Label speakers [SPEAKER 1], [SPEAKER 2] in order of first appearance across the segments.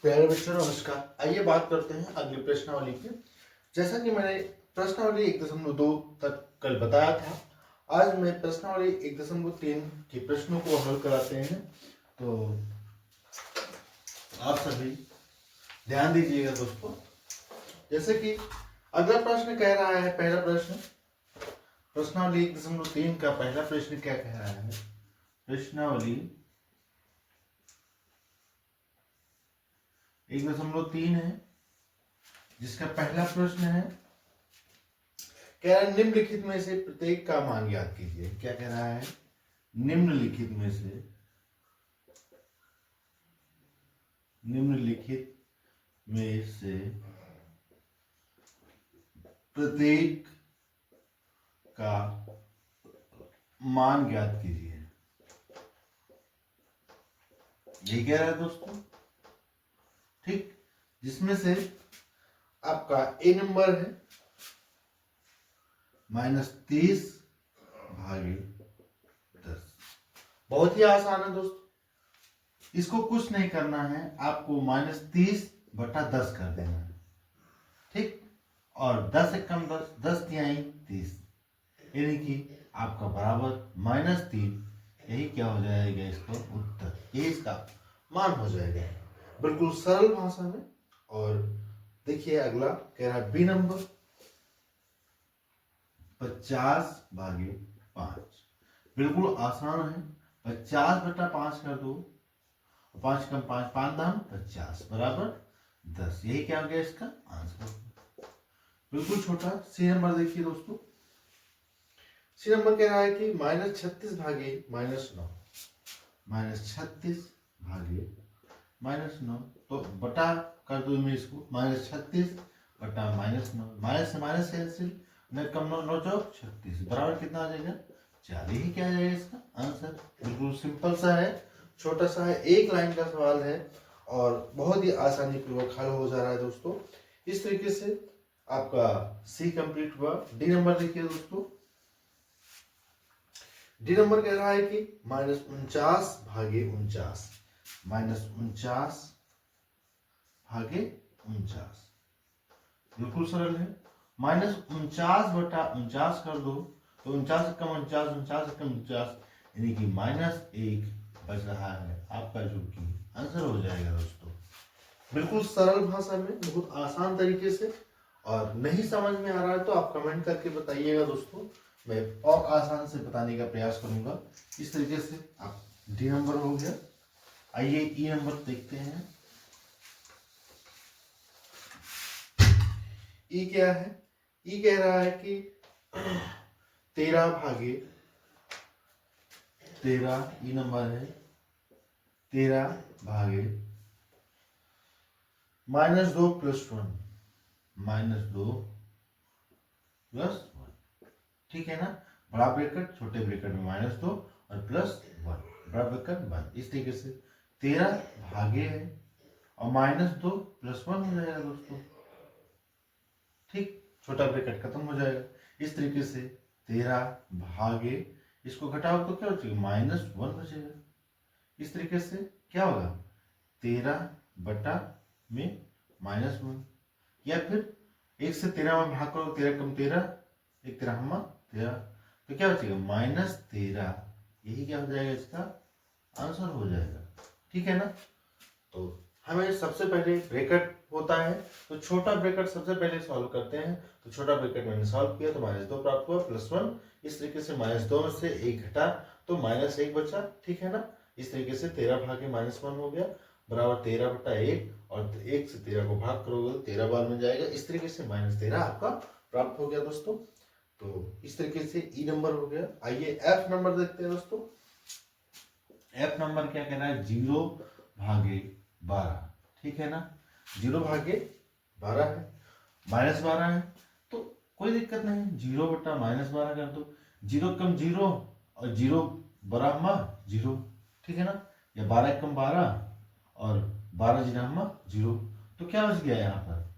[SPEAKER 1] प्यारे बच्चों नमस्कार। आइए बात करते हैं अगली प्रश्नावली की। जैसा कि मैंने प्रश्नावली 1.2 तक कल बताया था, आज मैं प्रश्नावली 1.3 के प्रश्नों को हल कराते हैं। तो आप सभी ध्यान दीजिएगा दोस्तों। जैसे कि अगला प्रश्न कह रहा है, पहला प्रश्न प्रश्नावली 1.3 का पहला प्रश्न क्या कह रहा है? प्रश्नावली 1.3 है, जिसका पहला प्रश्न है, कह रहा है निम्नलिखित में से प्रत्येक का मान ज्ञात कीजिए। क्या कह रहा है? निम्नलिखित में से प्रत्येक का मान ज्ञात कीजिए। यही कह रहा है दोस्तों, ठीक। जिसमें से आपका ए नंबर है -30 भागे 10। बहुत ही आसान है दोस्तों, इसको कुछ नहीं करना है, आपको -30 बटा 10 कर देना है, ठीक। और 10 एक कम 10, 10 तिहाई 30, यानी कि आपका बराबर -3। यही क्या हो जाएगा? इसका उत्तर, यही इसका मान हो जाएगा, बिल्कुल सरल भाषा में। और देखिए अगला कह रहा है बी नंबर 50 भागे 5। बिल्कुल आसान है, 50 बटा 5 कर दो, 5 कम 5, 5 दाम 50 बराबर 10। यही क्या हो गया इसका आंसर, बिल्कुल छोटा। सी नंबर देखिए दोस्तों, सी नंबर कह रहा है कि -36 भागे -9, -36 भागे -9, तो बटा कर दो मैं इसको, -36 बटा -9, माइनस से माइनस कैंसिल, न कम 9 9 चौक 36 बराबर कितना आ जाएगा? 4। ही क्या आ जाएगा इसका आंसर। बिल्कुल सिंपल सा है, छोटा सा है, एक लाइन का सवाल है और बहुत ही आसानी पूर्वक हल हो जा रहा है दोस्तों। इस तरीके से आपका सी कंप्लीट हुआ। डी नंबर देखिए दोस्तों, डी नंबर कह रहा है कि -49 भागे 49, -49 भागे 49। बिल्कुल सरल है। -49 बटा 49 कर दो, तो 49 कम 49, 49 कम 49, यानी कि -1 बच रहा है आपका, जो कि आंसर हो जाएगा दोस्तों। बिल्कुल सरल भाषा में, बहुत आसान तरीके से। और नहीं समझ में आ रहा है तो आप कमेंट करके बताइएगा दोस्तों, मैं और आसान से बताने का प्रयास करूंगा। इस तरीके से आप डी नंबर हो गया। आइए ई नंबर देखते हैं। ई क्या है? ई कह रहा है कि 13 भागे 13, ई नंबर है 13 भागे -2 + 1, -2 + 1, ठीक है ना। बड़ा ब्रैकेट छोटे ब्रैकेट में -2 और +1, बड़ा ब्रैकेट 1। इस तरीके से 13 भागे है और -2 + 1 हो जाएगा दोस्तों, ठीक। छोटा ब्रैकेट खत्म हो जाएगा। इस तरीके से 13 भागे, इसको घटाओ तो क्या हो जाएगा? -1 बचेगा। इस तरीके से क्या होगा? 13 बटा में -1, या फिर 1 से 13 में भाग करो, 13 कम 13, 1 13 13, तो क्या बचेगा? -13। यही क्या हो जाएगा? इसका आंसर हो जाएगा, ठीक है ना। तो हमें सबसे पहले ब्रैकेट होता है, तो छोटा ब्रैकेट सबसे पहले सॉल्व करते हैं। तो छोटा ब्रैकेट मैंने सॉल्व किया तो -2 प्राप्त हुआ, +1। इस तरीके से -2 में से 1 घटा तो -1 बचा, ठीक है ना। इस तरीके से 13 भागे -1 हो गया, बराबर 13 बटा 1, और 1 से 13 को भाग करोगे तो 13 बार में जाएगा। इस तरीके से -13 आपका प्राप्त हो गया दोस्तों। तो इस तरीके से ई नंबर हो गया। आइए एफ नंबर देखते हैं दोस्तों। एफ नंबर क्या कह रहा है? 0 भागे 12, ठीक है ना। 0 भागे 12 है, -12 है, तो कोई दिक्कत नहीं, 0 बटा -12 कर दो। 0 कम 0 और 0 बराबर 0, ठीक है ना। या 12 कम 12 और 12 0, तो क्या बच गया यहाँ पर?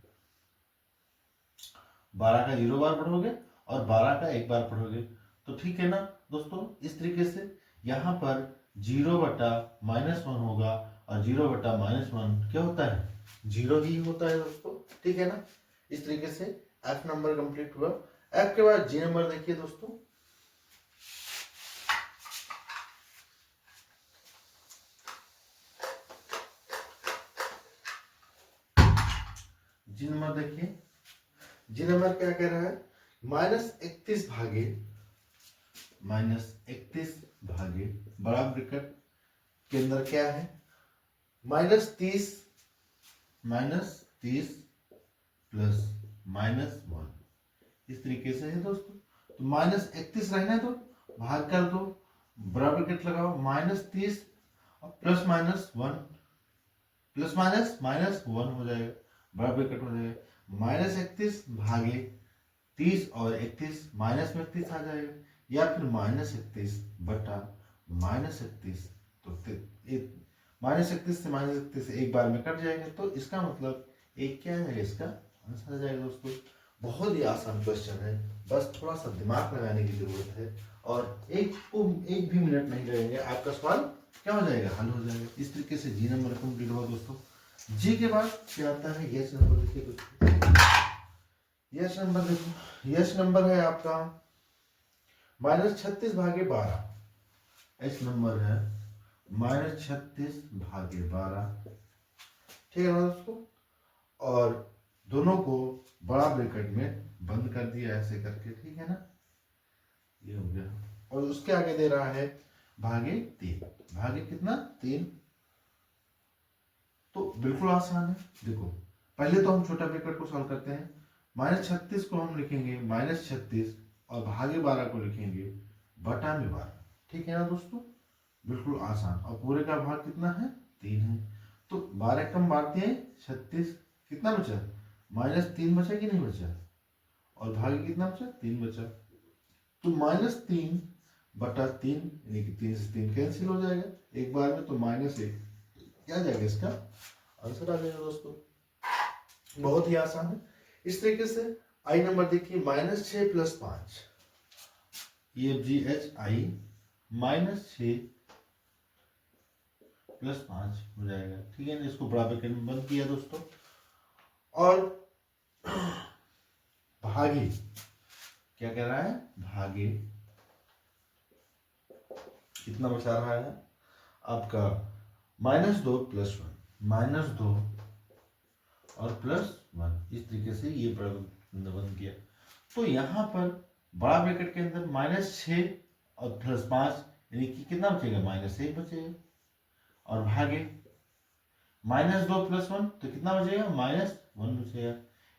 [SPEAKER 1] 12 का 0 बार पढ़ोगे और 12 का 1 बार पढ़ोगे, तो ठीक है ना दोस्तों। इस तरीके से यहाँ पर 0 बटा -1 होगा और 0/-1 क्या होता है? 0 ही होता है दोस्तों। ठीक है ना? इस तरीके से एफ नंबर कंप्लीट हुआ। एफ के बाद जी नंबर देखिए दोस्तों। जी नंबर देखिए, जी नंबर क्या कह रहा है? -31 भागे बड़ा ब्रैकेट के अंदर क्या है? -30 प्लस -1 इस तरीके से है दोस्तों। तो -31 रहने दो, भाग कर दो, बड़ा ब्रैकेट लगाओ, -30 और +-1 +-1 हो जाएगा, बड़ा ब्रैकेट हो जाएगा। -31 भागे 30 और 31 माइनस में 31 आ जाएगा, या फिर -31 बटा -31। तो -31 से -31 एक बार में कट जाएगा, तो इसका मतलब एक क्या है? इसका आंसर आ जाएगा दोस्तों। बहुत ही आसान क्वेश्चन है, बस थोड़ा सा दिमाग लगाने की जरूरत है, और एक भी मिनट नहीं लगेंगे, आपका सवाल क्या हो जाएगा? हल हो जाएगा। इस तरीके से जी नंबर कंप्लीट हुआ दोस्तों। जी के बाद क्या आता है? यस नंबर देखिए दोस्तों। यस नंबर देखो, यस नंबर है आपका -36 भागे 12। एच नंबर है -36 भागे 12। ठीक है ना दोस्तों? और दोनों को बड़ा ब्रैकेट में बंद कर दिया ऐसे करके। ठीक है ना? ये हो गया। और उसके आगे दे रहा है भागे 3। भागे कितना? 3। तो बिल्कुल आसान है। देखो, पहले तो हम छोटा ब्रैकेट को सॉल्व करते हैं। -36 को हम लिखेंगे -36 और भागे 12 को लिखेंगे बटा में 12। ठीक है ना दोस्तों? बिल्कुल आसान। और पूरे का भाग कितना है? 3 है। तो 12 कम बांटते हैं 36, कितना बचा? -3 बचा कि नहीं बचा? और भागे कितना बचा? 3 बचा। तो -3 बटा 3 यानी कि 3 से 3 कैंसिल हो जाएगा एक बार में, तो -1 क्या जाएगा? इसका आंसर आ जाएगा दोस्तों। बहुत ही आसान है। इस तरीके से आई नंबर देखिए, -6 + 5, EFGHI -6 + 5 हो जाएगा। ठीक है ना? इसको बड़ा ब्रैकेट में बंद किया दोस्तों। और भागे क्या कह रहा है? भागे कितना बचा रहा है आपका? -2 + 1, -2 और +1 इस तरीके से ये बंद किया। तो यहाँ पर बड़ा ब्रैकेट के अंदर -6 और +5 यानी कि कितना बचेगा? -1 बचेगा। और भागे -2 + 1 तो कितना बचेगा? -1 बचेगा,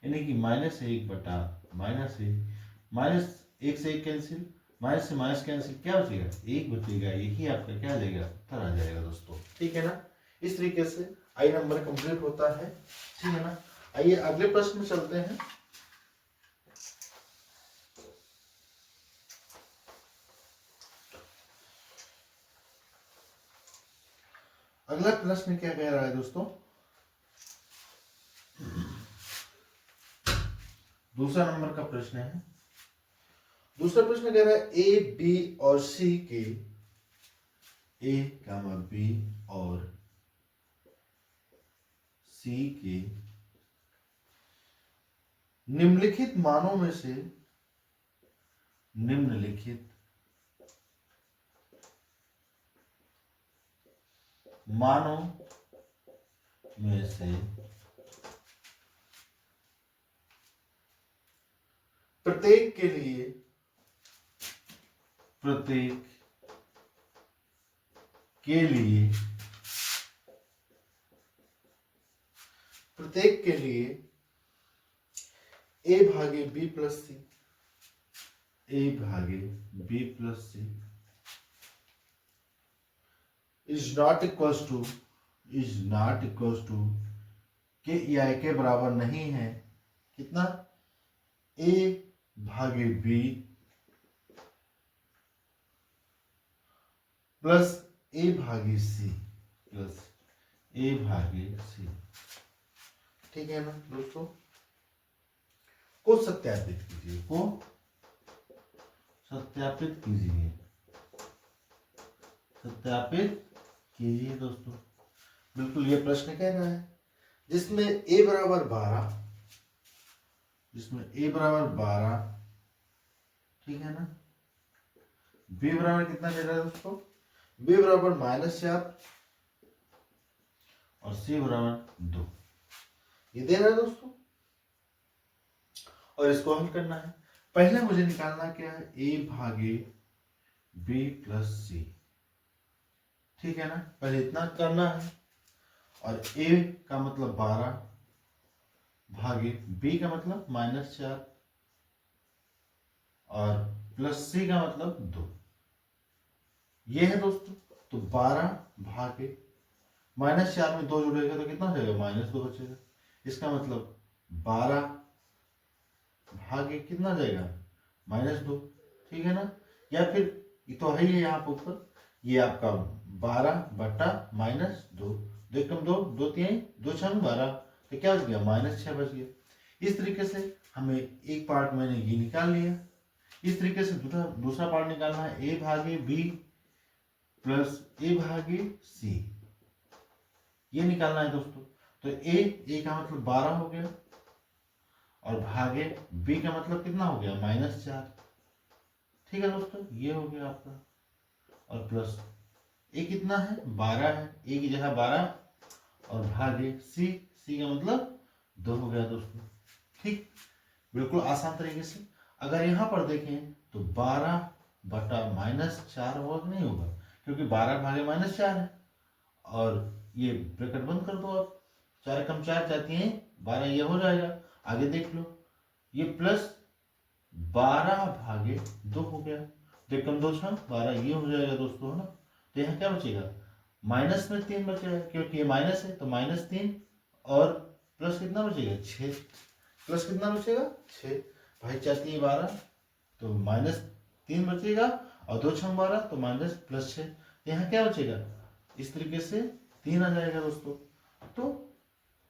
[SPEAKER 1] यानी कि -1 बटा -1 -1 से 1 कैंसिल, माइनस से माइनस कैंसिल, क्या बचेगा? 1 बचेगा। यही आपका क्या आ जाएगा? उत्तर आ जाएगा दोस्तों। ठीक है ना? इस तरीके से आई नंबर कंप्लीट होता है। ठीक है ना? आइए अगले प्रश्न में चलते हैं। अगला प्रश्न क्या कह रहा है दोस्तों? दूसरा नंबर का प्रश्न है। दूसरा प्रश्न कह रहा है ए, बी और सी के, ए, बी और सी के निम्नलिखित मानों में से प्रत्येक के लिए ए भागे B plus C is not equals to K या के बराबर नहीं है। कितना? ए भागे बी प्लस ए भागे सी ठीक है ना दोस्तों? को सत्यापित कीजिए दोस्तों। बिल्कुल ये प्रश्न कह रहा है जिसमें a बराबर 12, जिसमें a बराबर 12, ठीक है ना, b बराबर कितना दे रहा है दोस्तों, b बराबर -4 और c बराबर 2, ये दे रहा है दोस्तों। और इसको हल करना है। पहले मुझे निकालना क्या है, a भागे b प्लस c, ठीक है ना, पहले इतना करना है। और a का मतलब 12 भागे b का मतलब -4 और प्लस c का मतलब 2, ये है दोस्तों। तो 12 भागे -4 में 2 जुड़ेगा तो कितना हो जाएगा, -2 बचेगा। इसका मतलब 12 भागे कितना जाएगा, -2, ठीक है ना। या फिर ये तो है ही यहाँ पर ऊपर, ये आपका 12 बटा -2, 2 कम 2, 2 3 2 6 12, तो क्या बच गया, -6 बच गया। इस तरीके से हमें एक पार्ट मैंने ये निकाल लिया। इस तरीके से दूसरा पार्ट निकालना है, a भागे b प्लस a भागे c, ये निकालना है दोस्तों। तो a का मतलब 12 हो गया और भागे b का मतलब कितना हो गया, -4, ठीक है दोस्तों, ये हो गया आपका। और प्लस a कितना है, 12 है, a की जगह 12 और भागे c का मतलब 2 हो गया दोस्तों, ठीक। बिल्कुल आसान तरीके से। अगर यहाँ पर देखें तो 12 बटा -4 होगा, नहीं होगा, क्योंकि 12 भागे -4 है। और ये ब्रैकेट बंद कर दो आप, 4 कम 4 जाती हैं 12, ये हो जाएगा। आगे देख लो, ये प्लस 12 भागे 2 हो गया, 2 कम 2 6 12, ये हो जाएगा दोस्तों, है ना। तो यहाँ क्या बचेगा, माइनस में 3 बचेगा, क्योंकि ये माइनस है तो -3 और प्लस कितना बचेगा, 6, प्लस कितना बचेगा 6, भाई चाहती है 12 तो -3 बचेगा और 2 6 12 तो -+6, यहाँ क्या बचेगा, इस तरीके से 3 आ जाएगा दोस्तों। तो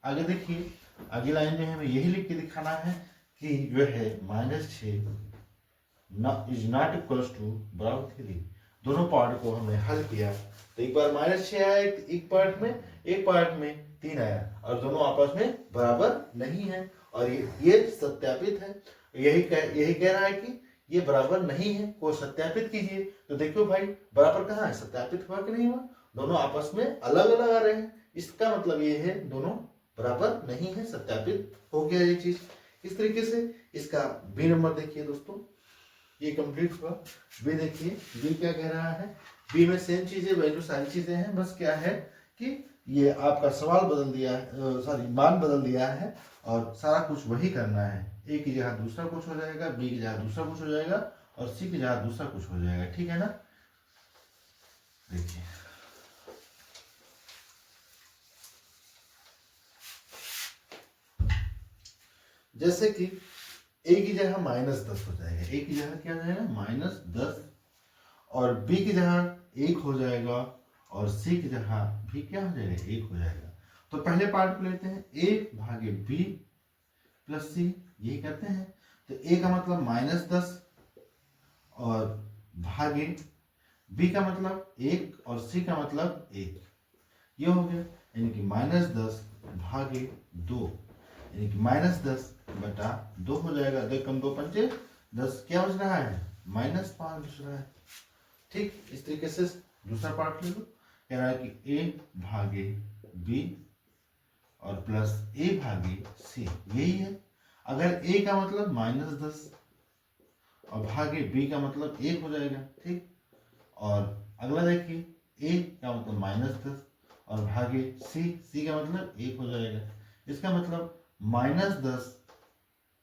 [SPEAKER 1] आगे देखिए, अगली लाइन में हमें यही लिख के दिखाना है कि जो है -6 इज नॉट इक्वल्स टू बराबर 3। दोनों पार्ट को हमने हल किया तो एक बार -6 आया एक पार्ट में, एक पार्ट में 3 आया और दोनों आपस में बराबर नहीं है। और ये सत्यापित है, यही कह रहा है कि ये बराबर नहीं है, को सत्यापित कीजिए। तो देखो भाई बराबर कहाँ है, सत्यापित हुआ कि नहीं हुआ, दोनों आपस में अलग अलग आ रहे हैं, इसका मतलब ये है दोनों बराबर नहीं है, सत्यापित हो गया ये चीज। इस तरीके से इसका बी नंबर देखिए दोस्तों, ये कंप्लीट हुआ। बी देखिए, बी क्या कह रहा है, बी में सेम चीजें, वैल्यू सारी चीजें हैं, बस क्या है कि ये आपका सवाल बदल दिया है, सॉरी मान बदल दिया है और सारा कुछ वही करना है। ए की जगह दूसरा कुछ हो जाएगा, बी की जगह दूसरा कुछ हो जाएगा और सी की जगह दूसरा कुछ हो जाएगा, ठीक है ना। देखिए जैसे कि a की जगह -10 हो जाएगा, a की जगह क्या हो जाएगा -10 और b की जगह 1 हो जाएगा और c की जगह भी क्या हो जाएगा, 1 हो जाएगा। तो पहले पार्ट को लेते हैं, a भागे b प्लस c, यही करते हैं। तो a का मतलब -10 और भागे b का मतलब 1 और c का मतलब 1, ये हो गया। यानी कि -10 भागे 2 यानी कि -10 बटा 2 हो जाएगा, 2 कम 2 पंचे 10, क्या बच रहा है, -5 बच रहा है, ठीक। इस तरीके से दूसरा पार्ट ले लो, कह रहा है कि a भागे b और प्लस a भागे c, यही है। अगर a का मतलब -10 और भागे b का मतलब 1 हो जाएगा, ठीक। और अगला देखिए, a का मतलब -10 और भागे c का मतलब 1 हो जाएगा। इसका मतलब -10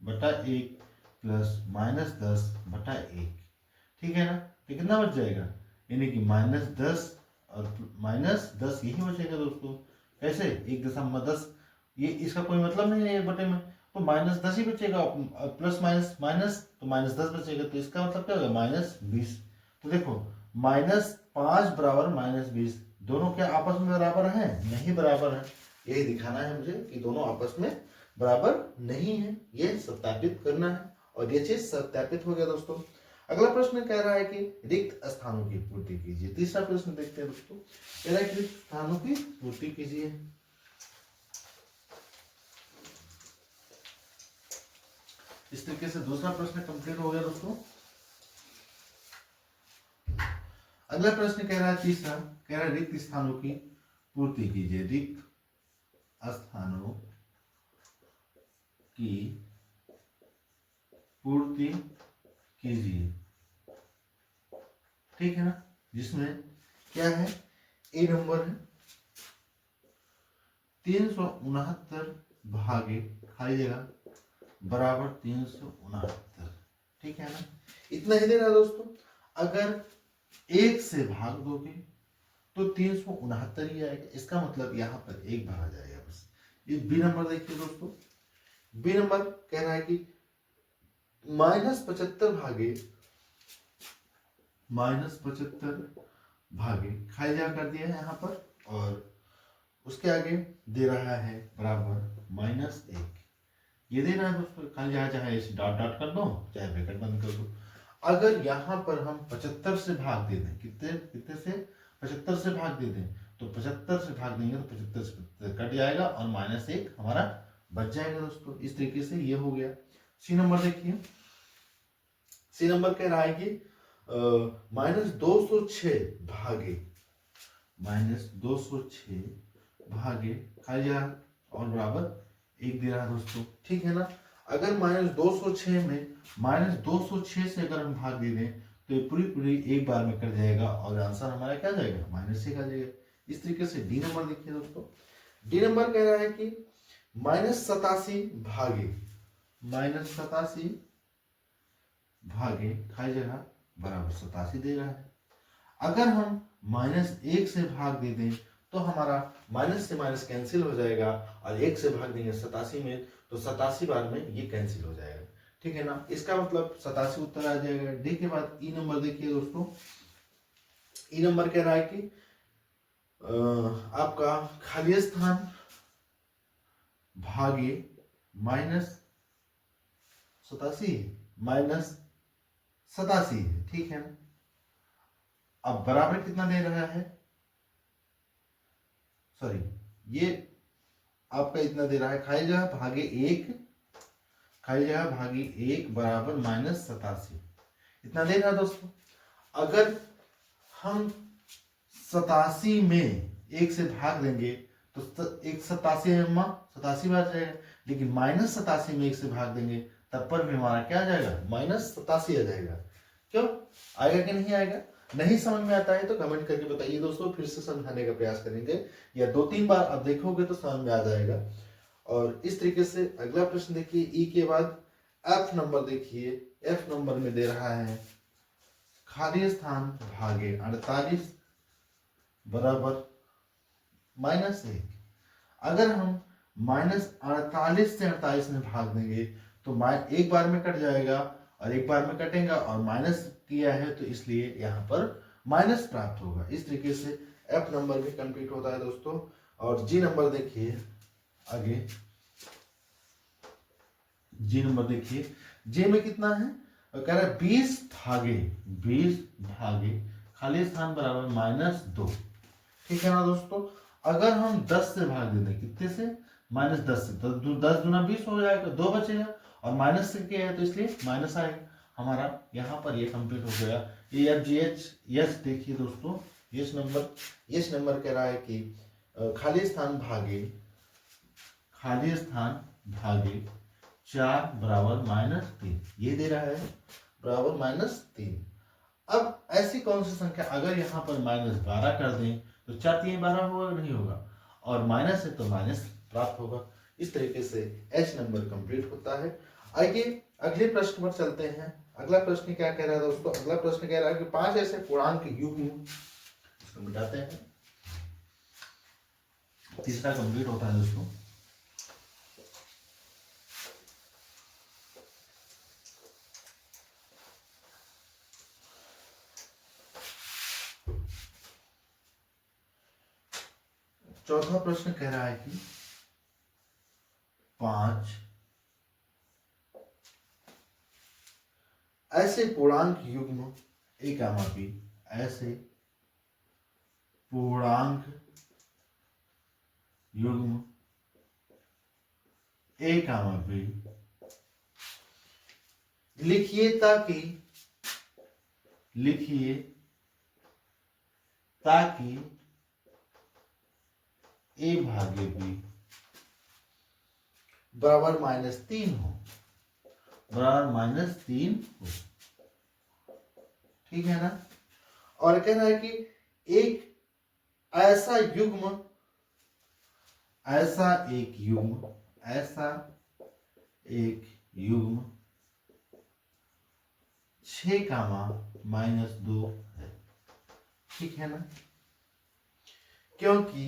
[SPEAKER 1] बटा 1 प्लस -10 बटा 1, ठीक है ना। तो कितना बच जाएगा, यानी कि -10 और -10 यही बचेगा दोस्तों। कैसे, 1.10, ये इसका कोई मतलब नहीं है बटे में, तो -10 ही बचेगा, प्लस माइनस माइनस तो -10 बचेगा। तो इसका मतलब क्या होगा, -20। तो देखो -5 बराबर -20, दोनों क्या आपस में बराबर हैं, नहीं बराबर है। यही दिखाना है मुझे कि दोनों आपस में बराबर नहीं है, ये सत्यापित करना है और ये चीज सत्यापित हो गया दोस्तों। अगला प्रश्न कह रहा है कि रिक्त स्थानों की पूर्ति कीजिए। तीसरा प्रश्न देखते हैं दोस्तों, कह रहा है कि रिक्त स्थानों की पूर्ति कीजिए। इस तरीके से दूसरा प्रश्न कंप्लीट हो गया दोस्तों। अगला प्रश्न कह रहा है तीसरा, कह रहा है रिक्त स्थानों की पूर्ति कीजिए। रिक्त स्थानों की पूर्ति कीजिए, ठीक है ना। जिसमें क्या है, ए नंबर है 369 भागे खाली जगह बराबर 369, ठीक है ना। इतना ही देना दोस्तों। अगर एक से भाग दोगे तो 369 ही आएगा, इसका मतलब यहाँ पर एक भरा जाएगा बस। ये बी नंबर देखिए दोस्तों, बी नंबर कह रहा है कि -75 भागे खाई जा कर दिया है यहाँ पर, और उसके आगे दे रहा है बराबर -1। ये दे रहा है दोस्तों, खाली जहाँ चाहे इसे डॉट डॉट कर दो, चाहे ब्रैकेट बंद कर दो। अगर यहाँ पर हम 75 से भाग दे दें, कितने से 75 से भाग दे दें, तो 75 से भाग देंगे तो 75 से कट जाएगा और -1 हमारा बच जाएगा दोस्तों। इस तरीके से ये हो गया। सी नंबर देखिए, सी नंबर कह रहा है कि -206 भागे खाली जा और बराबर 1 दे रहा है दोस्तों, ठीक है ना। अगर -206 में -206 से अगर हम भाग दे दें तो ये पूरी एक बार में कट जाएगा और आंसर हमारा क्या जाएगा, -1 आ जाएगा। इस तरीके से डी नंबर देखिए दोस्तों, डी नंबर कह रहा है कि -87 भागे खाली जगह बराबर 87 दे रहा है। अगर हम -1 से भाग दे दें तो हमारा माइनस से माइनस कैंसिल हो जाएगा, और 1 से भाग देंगे 87 में तो 87 बार में ये कैंसिल हो जाएगा, ठीक है ना। इसका मतलब 87 उत्तर आ जाएगा। डी के बाद ई नंबर देखिए दोस्तों, ई नंबर कह रहा है कि आपका खाली स्थान भागे -87 है, ठीक है ना। अब बराबर कितना दे रहा है, सॉरी ये आपका इतना दे रहा है, खाली जगह भागे 1 बराबर -87 इतना दे रहा है दोस्तों। अगर हम 87 में 1 से भाग देंगे तो 87 बार जाएगा, लेकिन -87 में 1 से भाग देंगे तब पर भी हमारा क्या आ जाएगा, -87 आ जाएगा। क्यों आएगा कि नहीं आएगा? नहीं समझ में आता है तो कमेंट करके बताइए दोस्तों, फिर से समझाने का प्रयास करेंगे, या 2-3 बार आप देखोगे तो समझ में आ जाएगा। और इस तरीके से अगला प्रश्न देखिए, ई के बाद एफ नंबर देखिए, एफ नंबर में दे रहा है खाली स्थान भागे 48 बराबर -1। अगर हम -48 से 48 में भाग देंगे तो एक बार में कट जाएगा और एक बार में कटेगा, और माइनस किया है तो इसलिए यहाँ पर माइनस प्राप्त होगा। इस तरीके से एफ नंबर भी कंप्लीट होता है दोस्तों। और जी नंबर देखिए आगे, जी नंबर देखिए, जे में कितना है, कह रहा है 20 भागे खाली स्थान बराबर -2, ठीक है ना दोस्तों। अगर हम 10 से भाग देते, कितने से, -10 से, तो 10 दूना 20 हो जाएगा, 2 बचेगा, और माइनस से किया है तो इसलिए माइनस आएगा। हमारा यहाँ पर ये कंप्लीट हो गया। ये एफ जी एच यस देखिए दोस्तों, यस नंबर कह रहा है कि खाली स्थान भागे 4 बराबर -3, ये दे रहा है बराबर -3। अब ऐसी कौन सी संख्या, अगर यहाँ पर -12 कर दें तो 4 3 12 होगा, नहीं होगा, और माइनस है तो माइनस प्राप्त होगा। इस तरीके से एच नंबर कंप्लीट होता है। आइए अगले प्रश्न पर चलते हैं। अगला प्रश्न क्या कह रहा है दोस्तों, अगला प्रश्न कह रहा है कि 5 ऐसे पूर्णांक युग्म, इसको मिटाते हैं, तीसरा कंप्लीट होता है दोस्तों। चौथा प्रश्न कह रहा है कि 5 ऐसे पूर्णांक युग्म ए कामा बी, ऐसे पूर्णांक युग्म ए कामा बी लिखिए ताकि ए भागे बी बराबर -3 हो, बराबर -3 हो, ठीक है ना। और कह रहा है कि एक ऐसा एक युग्म 6, -2 है, ठीक है ना। क्योंकि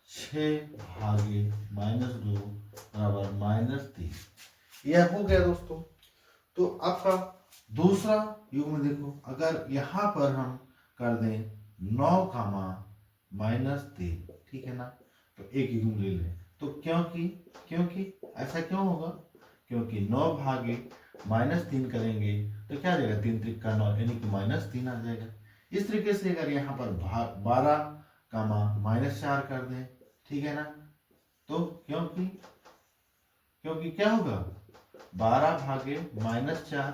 [SPEAKER 1] 6 भागे -2 बराबर -3, यह हो गया दोस्तों। तो आपका दूसरा युग्म देखो, अगर यहां पर हम कर दें 9, -3, ठीक है ना, तो एक युग्म ले लें। तो क्योंकि ऐसा क्यों होगा, क्योंकि 9 भागे -3 करेंगे तो क्या आ जाएगा, 3 त्रिक का 9 यानी कि -3 आ जाएगा। इस तरीके से अगर यहाँ पर 12, -4 कर दें, ठीक है ना, तो क्योंकि क्या होगा, 12 भागे -4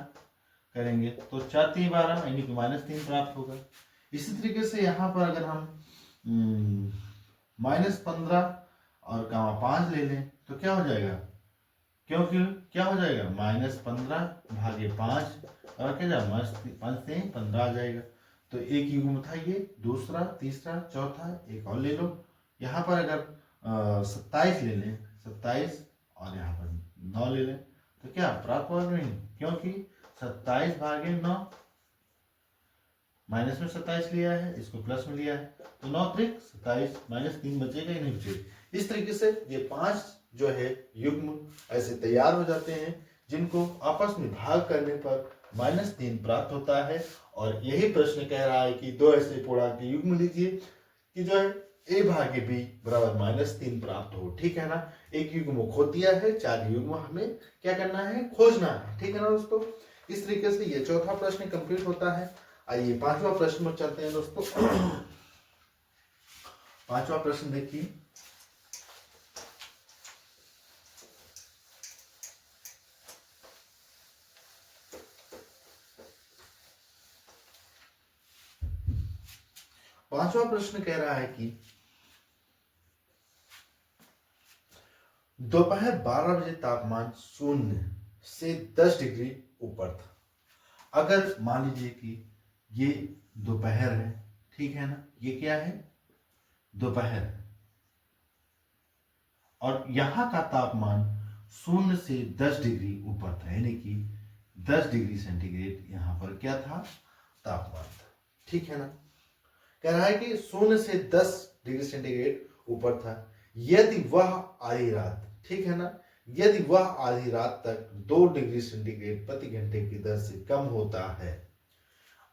[SPEAKER 1] करेंगे तो 4 3 12 यानी कि -3 प्राप्त होगा। इसी तरीके से यहाँ पर अगर हम -15 और -5 ले लें तो क्या हो जाएगा, क्योंकि क्या हो जाएगा, -15 भागे 5 और क्या जाएगा, 5 से 15 आ जाएगा। तो एक युग्म था ये, दूसरा, तीसरा, चौथा, एक और ले लो। यहाँ पर अगर 27 ले लें, 27 और यहाँ पर 9 ले लें तो क्या प्राप्त होगा नहीं, क्योंकि 27 भागे 9, माइनस में 27 लिया है, इसको प्लस में लिया है, तो 9 त्रिक 27, -3 बचेगा ही नहीं बचेगा। इस तरीके से ये 5 जो है युग्म ऐसे तैयार हो जाते हैं जिनको आपस में भाग करने पर -3 प्राप्त होता है। और यही प्रश्न कह रहा है कि दो ऐसे पूर्णांक के युग्म लीजिए कि जो है a भागे b बराबर -3 प्राप्त हो, ठीक है ना। एक युग्म खो दिया है, 4 युग्म हमें क्या करना है, खोजना है, ठीक है ना दोस्तों। इस तरीके से ये चौथा प्रश्न कंप्लीट होता है। आइए 5वां प्रश्न में चलते हैं दोस्तों। 5वां प्रश्न देखिए, पांचवा प्रश्न कह रहा है कि दोपहर 12 बजे तापमान 0 से 10 डिग्री ऊपर था। अगर मान लीजिए कि ये दोपहर है, ठीक है ना, ये क्या है, दोपहर, और यहां का तापमान 0 से 10 डिग्री ऊपर था, यानी कि 10 डिग्री सेंटीग्रेड यहां पर क्या था, तापमान था, ठीक है ना। कह रहा है कि 0 से 10 डिग्री सेंटीग्रेड ऊपर था। यदि वह आधी रात, ठीक है ना, यदि वह आधी रात तक 2 डिग्री सेंटीग्रेड प्रति घंटे की दर से कम होता है।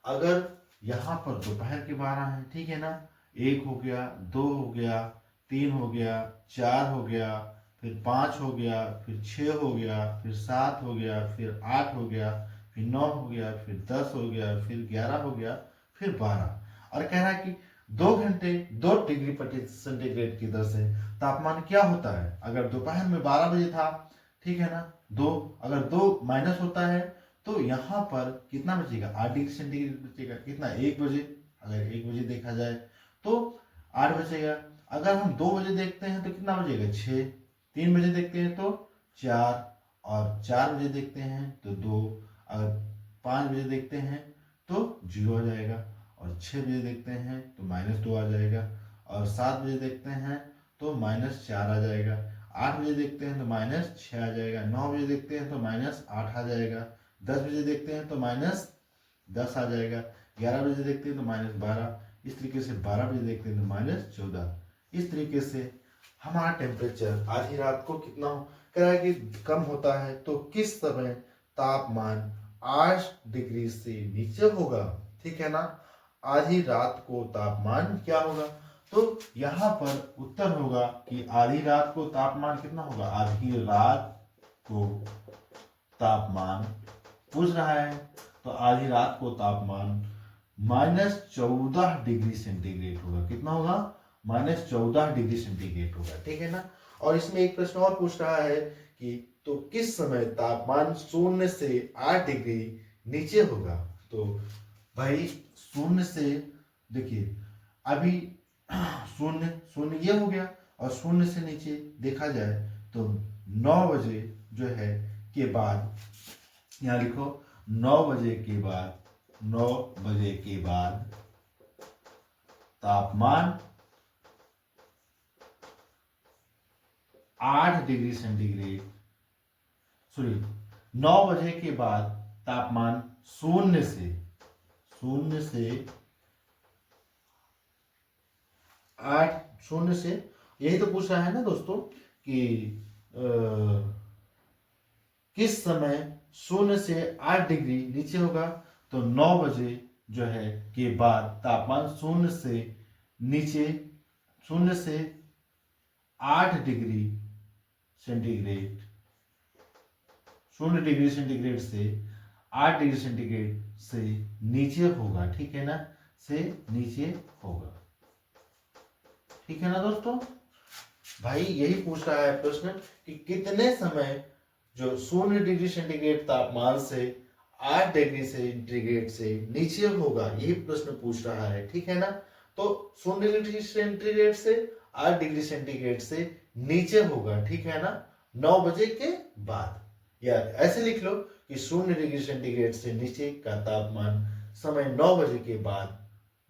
[SPEAKER 1] अगर यहां पर दोपहर के 12 है, ठीक है ना, 1 हो गया, 2 हो गया, 3 हो गया, 4 हो गया, फिर 5 हो गया, फिर 6 हो गया, फिर 7 हो गया, फिर 8 हो गया, फिर 9 हो गया, फिर 10 हो गया, फिर 11 हो गया, फिर 12, और कह रहा है कि 2 घंटे 2 डिग्री प्रति सेंटीग्रेड की दर से तापमान क्या होता है। अगर दोपहर में 12 बजे था, ठीक है ना, 2, अगर 2 माइनस होता है तो यहाँ पर कितना बचेगा, 8 डिग्री सेंटीग्रेड बचेगा। कितना, 1 बजे, अगर 1 बजे देखा जाए तो 8 बचेगा। अगर हम 2 बजे देखते हैं तो कितना बचेगा, 6, 3 बजे देखते हैं तो 4, और 4 बजे देखते हैं तो 2, अगर 5 बजे देखते हैं तो 0 आ जाएगा, और 6 बजे देखते हैं तो -2 आ जाएगा, और 7 बजे देखते हैं तो -4 आ जाएगा, 8 बजे देखते हैं तो -6 आ जाएगा, 9 बजे देखते हैं तो -8 आ जाएगा, 10 बजे देखते हैं तो -10 आ जाएगा, 11 बजे देखते हैं तो -12, इस तरीके से 12 बजे देखते हैं तो -14। इस तरीके से हमारा टेम्परेचर आधी रात को कितना कह रहा है कि कम होता है, तो किस समय तापमान 8 डिग्री से नीचे होगा, ठीक है ना। आधी रात को तापमान क्या होगा, तो यहाँ पर उत्तर होगा कि आधी रात को तापमान कितना होगा, आधी रात को तापमान पूछ रहा है, तो आधी रात को तापमान -14 डिग्री सेंटीग्रेड होगा। कितना होगा, -14 डिग्री सेंटीग्रेड होगा, ठीक है ना। और इसमें एक प्रश्न और पूछ रहा है कि तो किस समय तापमान 0 से 8 डिग्री नीचे होगा। तो भाई 0 से, देखिए अभी 0 ये हो गया, और 0 से नीचे देखा जाए तो 9 बजे जो है के बाद, यहाँ लिखो 9 बजे के बाद, 9 बजे के बाद तापमान 8 डिग्री सेंटीग्रेड, सॉरी 9 बजे के बाद तापमान 0 से 8, 0 से, यही तो पूछ रहा है ना दोस्तों कि किस समय 0 से 8 डिग्री नीचे होगा। तो 9 बजे जो है के बाद तापमान 0 से नीचे, 0 से 8 डिग्री सेंटीग्रेड, 0 डिग्री सेंटीग्रेड से 8 डिग्री सेंटीग्रेड से नीचे होगा, ठीक है ना, से नीचे होगा, ठीक है ना दोस्तों। भाई यही पूछ रहा है प्रश्न कि कितने समय जो 0 डिग्री सेंटीग्रेड तापमान से 8 डिग्री सेंटीग्रेड से नीचे होगा, यही प्रश्न पूछ रहा है, ठीक है ना। तो 0 डिग्री सेंटीग्रेड से 8 डिग्री सेंटीग्रेड से नीचे होगा, ठीक है ना, 9 बजे के बाद। या ऐसे लिख लो कि 0 डिग्री सेंटीग्रेड से नीचे का तापमान समय 9 बजे के बाद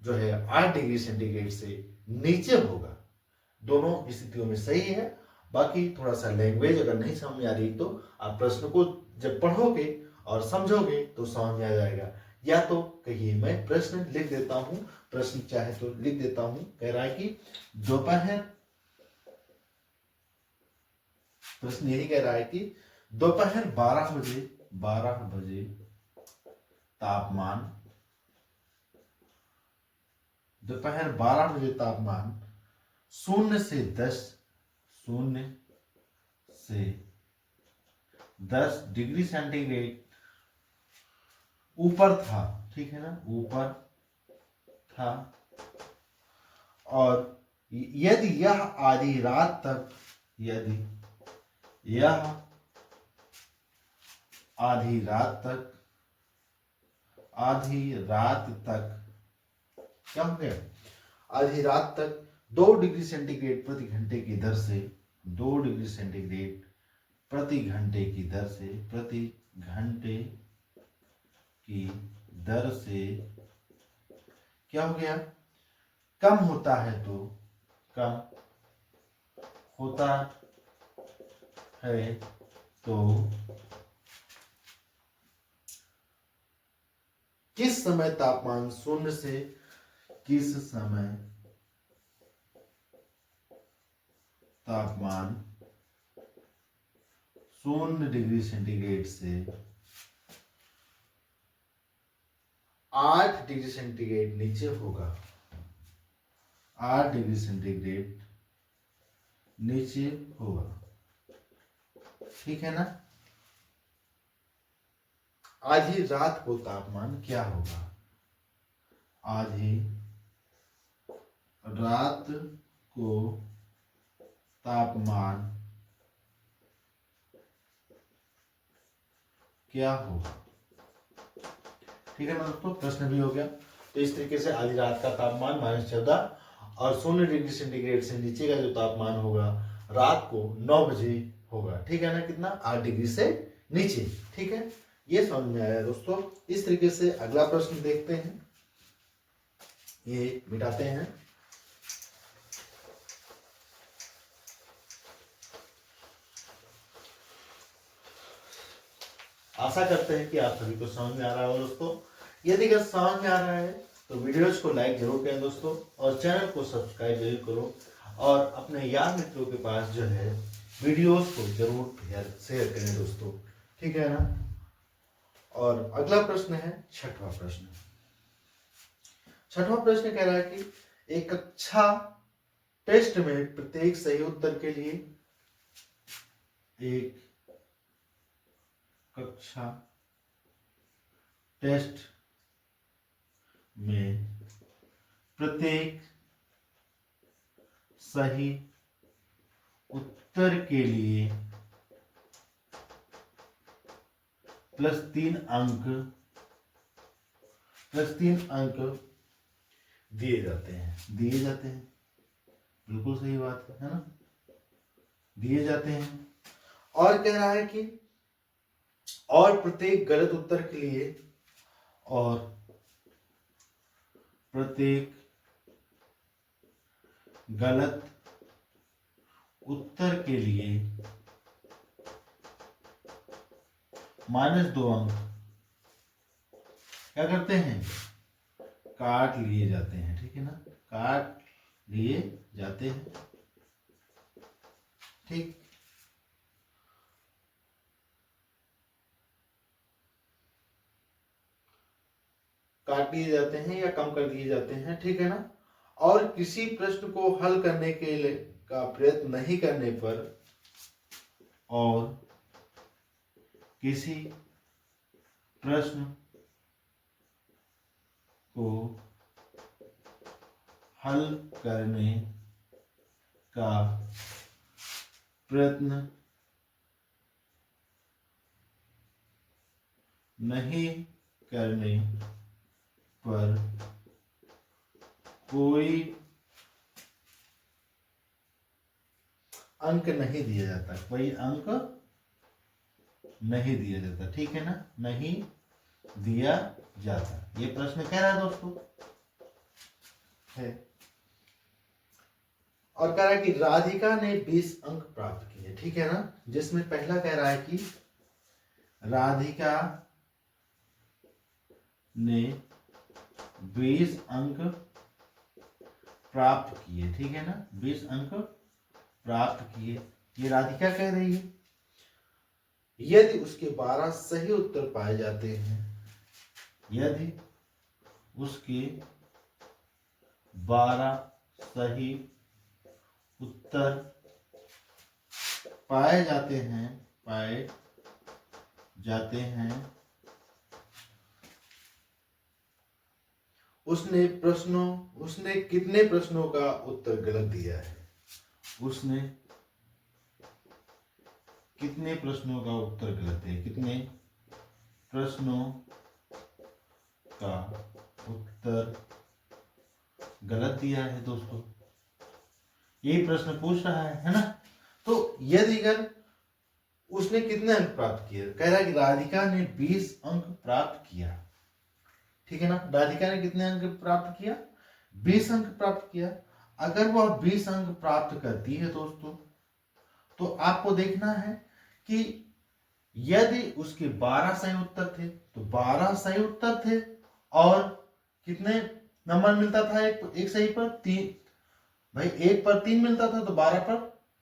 [SPEAKER 1] जो है 8 डिग्री सेंटीग्रेड से नीचे होगा। दोनों स्थितियों में सही है। बाकी थोड़ा सा लैंग्वेज अगर नहीं समझ में आ रही तो आप प्रश्न को जब पढ़ोगे और समझोगे तो समझ में आ जाएगा। या तो कहिए मैं प्रश्न लिख देता हूं, प्रश्न चाहे तो लिख देता हूं। कह रहा है कि दोपहर, प्रश्न यही कह रहा है कि दोपहर 12 बजे तापमान, दोपहर 12 बजे तापमान 0 से 10 डिग्री सेंटीग्रेड ऊपर था, ठीक है ना, ऊपर था। और यदि यह आधी रात तक, यदि यह आधी रात तक क्या हो गया, आधी रात तक 2 डिग्री सेंटीग्रेड प्रति घंटे की दर से, 2 डिग्री सेंटीग्रेड प्रति घंटे की दर से, प्रति घंटे की दर से क्या हो गया, कम होता है, तो कम होता है तो किस समय तापमान 0 से, किस समय तापमान 0 डिग्री सेंटीग्रेड से 8 डिग्री सेंटीग्रेड नीचे होगा, 8 डिग्री सेंटीग्रेड नीचे होगा, ठीक है ना। आधी रात को तापमान क्या होगा, आधी रात को तापमान क्या होगा, ठीक है ना दोस्तों। प्रश्न भी हो गया। तो इस तरीके से आधी रात का तापमान -14 और 0 डिग्री सेंटीग्रेड से नीचे का जो तापमान होगा रात को 9 बजे होगा, ठीक है ना, कितना, 8 डिग्री से नीचे, ठीक है। ये समझ में आया दोस्तों। इस तरीके से अगला प्रश्न देखते हैं, ये मिटाते हैं। आशा करते हैं कि आप सभी को समझ में आ रहा हो दोस्तों। यदि अगर समझ में आ रहा है तो वीडियोज को लाइक जरूर करें दोस्तों, और चैनल को सब्सक्राइब जरूर करो, और अपने यार मित्रों के पास जो है वीडियोस को जरूर शेयर करें दोस्तों, ठीक है ना। और अगला प्रश्न है छठवां प्रश्न। छठवां प्रश्न कह रहा है कि एक कक्षा टेस्ट में प्रत्येक सही उत्तर के लिए एक कक्षा टेस्ट में प्रत्येक सही उत्तर के लिए +3 अंक दिए जाते हैं। बिल्कुल सही बात है ना, दिए जाते हैं। और कह रहा है कि और प्रत्येक गलत उत्तर के लिए और प्रत्येक गलत उत्तर के लिए -2 अंक क्या करते हैं, काट लिए जाते हैं। ठीक है ना, काट लिए जाते हैं। ठीक, काट दिए जाते हैं या कम कर दिए जाते हैं। ठीक है ना। और किसी प्रश्न को हल करने के लिए का प्रयत्न नहीं करने पर और किसी प्रश्न को हल करने का प्रयत्न नहीं करने पर कोई अंक नहीं दिया जाता, कोई अंक नहीं दिया जाता। ठीक है ना, नहीं दिया जाता। ये प्रश्न कह रहा है दोस्तों है। और कह रहा है कि राधिका ने 20 अंक प्राप्त किए। ठीक है ना, जिसमें पहला कह रहा है कि राधिका ने 20 अंक प्राप्त किए। ठीक है ना, 20 अंक प्राप्त किए, ये राधिका कह रही है। यदि उसके 12 सही उत्तर पाए जाते हैं, यदि उसके 12 सही उत्तर पाए जाते हैं, उसने कितने प्रश्नों का उत्तर गलत दिया है, उसने कितने प्रश्नों का उत्तर गलत है, कितने प्रश्नों का उत्तर गलत दिया है दोस्तों, यही प्रश्न पूछ रहा है ना। तो यदि अगर उसने कितने अंक प्राप्त किए, कह रहा है कि राधिका ने 20 अंक प्राप्त किया। ठीक है ना, राधिका ने कितने अंक प्राप्त किया, 20 अंक प्राप्त किया। अगर वह 20 अंक प्राप्त करती है दोस्तों, तो आपको देखना है कि यदि उसके 12 सही उत्तर थे, तो 12 सही उत्तर थे और कितने नंबर मिलता था, एक सही पर 3। भाई 1 पर 3 मिलता था, तो 12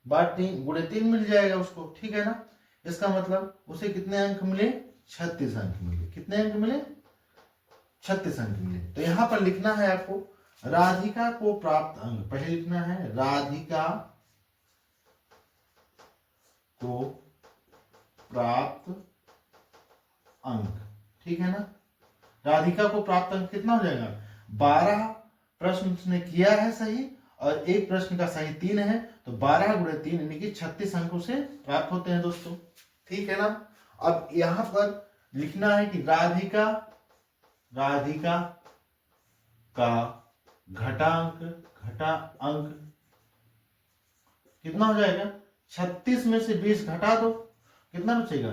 [SPEAKER 1] पर 3 गुणे 3 मिल जाएगा उसको। ठीक है ना, इसका मतलब उसे कितने अंक मिले, 36 अंक मिले। कितने अंक मिले, 36 अंक मिले। तो यहां पर लिखना है आपको राधिका को प्राप्त अंक, पहले लिखना है राधिका को प्राप्त अंक। ठीक है ना, राधिका को प्राप्त अंक कितना हो जाएगा, 12 प्रश्न उसने किया है सही और एक प्रश्न का सही 3 है, तो 12 गुणे 3 यानी कि 36 अंक उसे प्राप्त होते हैं दोस्तों। ठीक है ना। अब यहां पर लिखना है कि राधिका का घटा अंक कितना हो जाएगा, 36 में से 20 घटा दो, कितना बचेगा,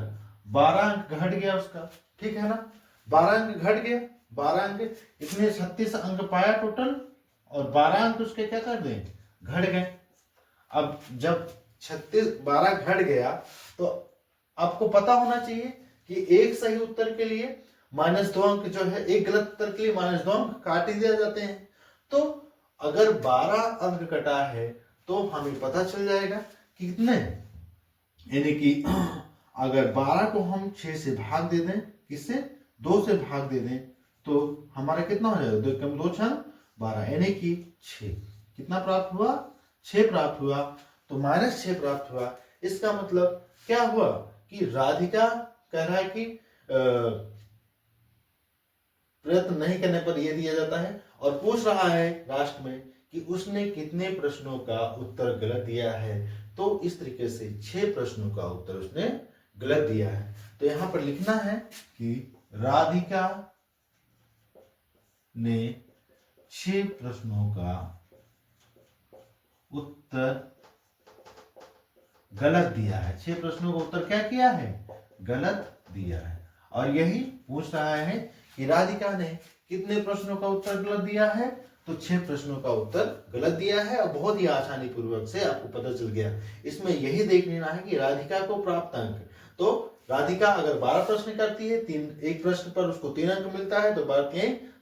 [SPEAKER 1] 12 अंक घट गया उसका। ठीक है ना, 12 अंक घट गया, 12 अंक इसने 36 अंक पाया टोटल और 12 अंक उसके क्या कर दें, घट गए। अब जब 12 घट गया तो आपको पता होना चाहिए कि एक सही उत्तर के लिए -2 अंक जो है, एक गलत उत्तर के लिए -2 अंक काट दिए जाते हैं। तो अगर 12 अंक कटा है तो हमें पता चल जाएगा कि कितने, यानी कि अगर 12 को हम 6 से भाग दे दें, किससे, 2 से भाग दे दें, तो हमारा कितना हो जाएगा, 2 कम 2 6 12, यानी कि 6 कितना प्राप्त हुआ, 6 प्राप्त हुआ तो -6 प्राप्त हुआ। इसका मतलब क्या हुआ कि राधिका कह रहा है कि प्रयत्न नहीं करने पर यह दिया जाता है और पूछ रहा है राष्ट्र में कि उसने कितने प्रश्नों का उत्तर गलत दिया है। तो इस तरीके से 6 प्रश्नों का उत्तर उसने गलत दिया है। तो यहां पर लिखना है कि राधिका ने 6 प्रश्नों का उत्तर गलत दिया है। 6 प्रश्नों का उत्तर क्या किया है? गलत दिया है। और यही पूछ रहा है कि राधिका ने कितने प्रश्नों का उत्तर गलत दिया है? तो 6 प्रश्नों का उत्तर गलत दिया है और बहुत ही आसानी पूर्वक से आपको पता चल गया। इसमें यही देख लेना है कि राधिका को प्राप्त अंक, तो राधिका अगर 12 प्रश्न करती है, एक प्रश्न पर उसको 3 अंक मिलता है, तो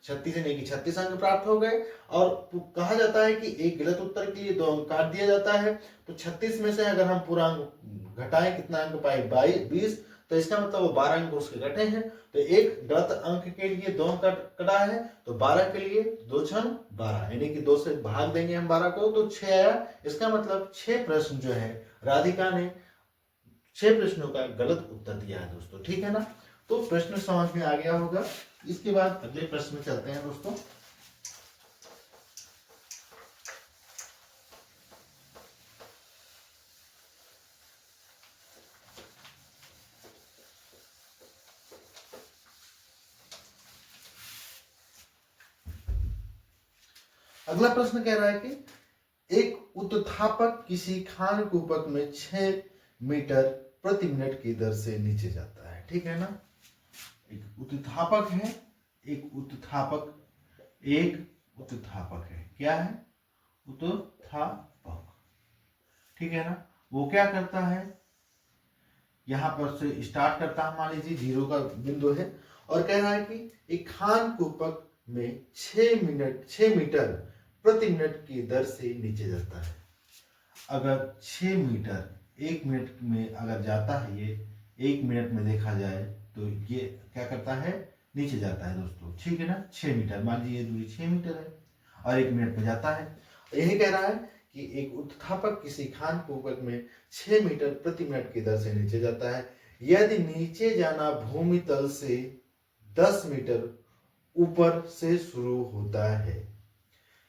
[SPEAKER 1] 36 यानी कि 36 अंक प्राप्त हो गए। और कहा जाता है कि एक गलत उत्तर के लिए 2 अंक काट दिया जाता है। तो 36 में से अगर हम पूरा अंक घटाएं, कितना अंक पाए? 20, तो इसका मतलब वो 12 अंक उसके घटे हैं। तो एक गलत अंक के लिए 2 अंक कटा है, तो 12 के लिए 2 छन 12, यानी कि 2 से भाग देंगे हम 12 को तो 6 आया। इसका मतलब 6 प्रश्न जो है राधिका ने 6 प्रश्नों का गलत उत्तर दिया है दोस्तों। ठीक है ना? तो प्रश्न समझ में आ गया होगा। इसके बाद अगले प्रश्न में चलते हैं दोस्तों। अगला प्रश्न कह रहा है कि एक उत्थापक किसी खान कूपक में 6 मीटर प्रति मिनट की दर से नीचे जाता है। ठीक है ना? एक उत्थापक है, एक उत्थापक है। क्या है? उत्थापक। ठीक है ना? वो क्या करता है? यहां पर से स्टार्ट करता है, मान लीजिए 0 का बिंदु है और कह रहा है कि एक खान कूपक में 6 मीटर प्रति मिनट की दर से नीचे जाता है। अगर 6 मीटर 1 मिनट में अगर जाता है, ये 1 मिनट में देखा जाए तो ये क्या करता है? नीचे जाता है दोस्तों। ठीक है ना? 6 मीटर, मान लीजिए ये दूरी 6 मीटर है और 1 मिनट में जाता है। यही कह रहा है कि एक उत्थापक किसी खान कूपक में 6 मीटर प्रति मिनट की दर से नीचे जाता है यदि नीचे जाना भूमि तल से 10 मीटर ऊपर से शुरू होता है।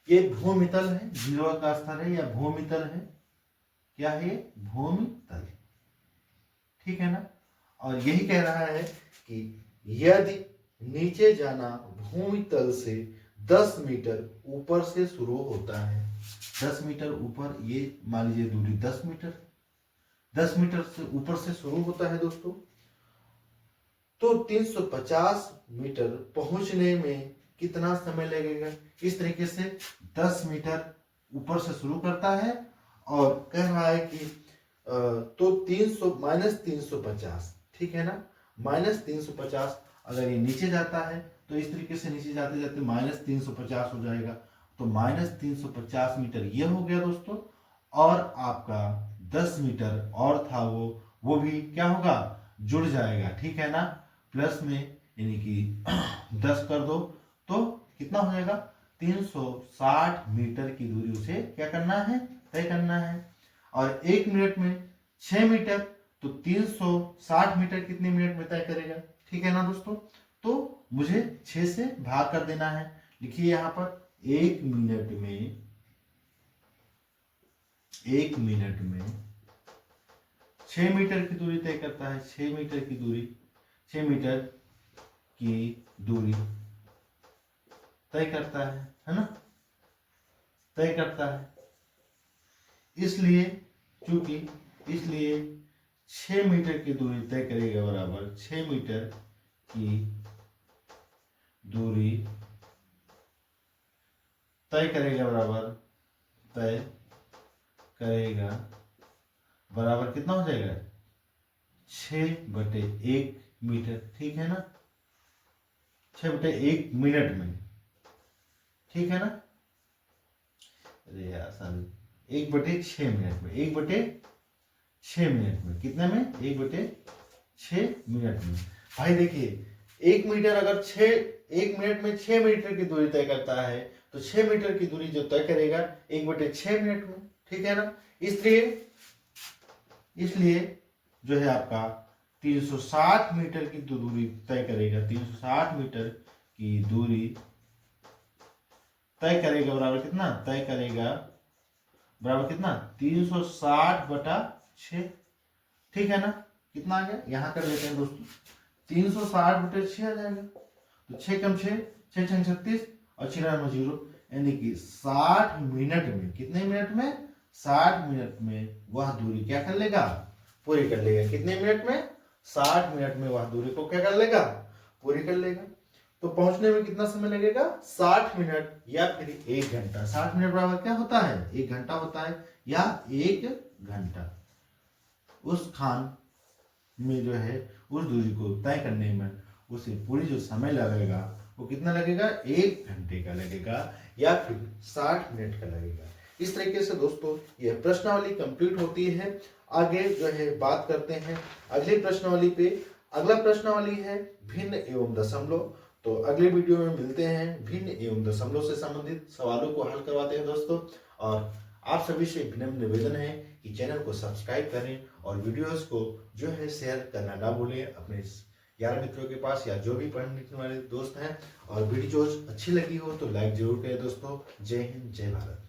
[SPEAKER 1] ये भूमितल है, 0 का स्तर है या भूमितल है? क्या है ये? भूमितल। ठीक है ना? और यही कह रहा है कि यदि नीचे जाना भूमितल से 10 मीटर ऊपर से शुरू होता है, 10 मीटर ऊपर, ये मान लीजिए दूरी 10 मीटर से ऊपर से शुरू होता है दोस्तों, तो 350 मीटर पहुंचने में कितना समय लगेगा? इस तरीके से 10 मीटर ऊपर से शुरू करता है और कह रहा है कि तो -350। ठीक है ना? -350 अगर ये नीचे जाता है तो इस तरीके से नीचे जाते जाते -350 हो जाएगा। तो -350 मीटर ये हो गया दोस्तों। और आपका 10 मीटर और था वो भी क्या होगा? जुड़ जाएगा। ठीक है ना? प्लस में यानी कि 10 कर दो तो कितना हो जाएगा? 360 मीटर की दूरी उसे क्या करना है? तय करना है। और 1 मिनट में 6 मीटर, तो 360 मीटर कितने मिनट में तय करेगा? ठीक है ना दोस्तों? तो मुझे 6 से भाग कर देना है। लिखिए यहां पर 1 मिनट में 6 मीटर की दूरी तय करता है। 6 मीटर की दूरी तय करता है ना? तय करता है। इसलिए 6 मीटर की दूरी तय करेगा बराबर 6 मीटर की दूरी तय करेगा बराबर कितना हो जाएगा? 6/1 मीटर। ठीक है ना? 6/1 मिनट में। ठीक है ना? अरे यार साहब, 1/6 मिनट में, 1/6 मिनट में कितने में? 1/6 मिनट में। भाई देखिए, 1 मीटर अगर 1 मिनट में 6 मीटर की दूरी तय करता है तो 6 मीटर की दूरी जो तय करेगा 1/6 मिनट में। ठीक है ना। इसलिए इसलिए जो है आपका 360 मीटर की तो दूरी तय करेगा, 360 मीटर की दूरी तय करेगा बराबर कितना, तय करेगा बराबर कितना 360 बटा 6। ठीक है ना, कितना आ गया, यहां कर लेते हैं दोस्तों, 360 बटे 6 आ जाएगा, तो 6 कम 6, 6 छंग 36 और 96 0, यानी कि 60 मिनट में, कितने मिनट में, 60 मिनट में वह दूरी क्या कर लेगा, पूरी कर लेगा। कितने मिनट में, 60 मिनट में वह दूरी को क्या कर लेगा, पूरी कर लेगा। तो पहुंचने में कितना समय लगेगा, 60 मिनट या फिर 1 घंटा। 60 मिनट बराबर क्या होता है, 1 घंटा होता है, या 1 घंटा उस स्थान में जो है उस दूरी को तय करने में उसे पूरी जो समय लगेगा वो कितना लगेगा, 1 घंटे का लगेगा या फिर 60 मिनट का लगेगा। इस तरीके से दोस्तों यह प्रश्नावली कंप्लीट होती है। आगे जो है बात करते हैं अगली प्रश्नावली पे। अगला प्रश्नावली है भिन्न एवं दशमलव। तो अगले वीडियो में मिलते हैं, भिन्न एवं दशमलव से संबंधित सवालों को हल करवाते हैं दोस्तों। और आप सभी से विनम्र निवेदन है कि चैनल को सब्सक्राइब करें और वीडियोस को जो है शेयर करना ना भूलें अपने यार मित्रों के पास या जो भी पढ़ने लिखने वाले दोस्त हैं। और वीडियो अच्छी लगी हो तो लाइक जरूर करें दोस्तों। जय हिंद, जय भारत।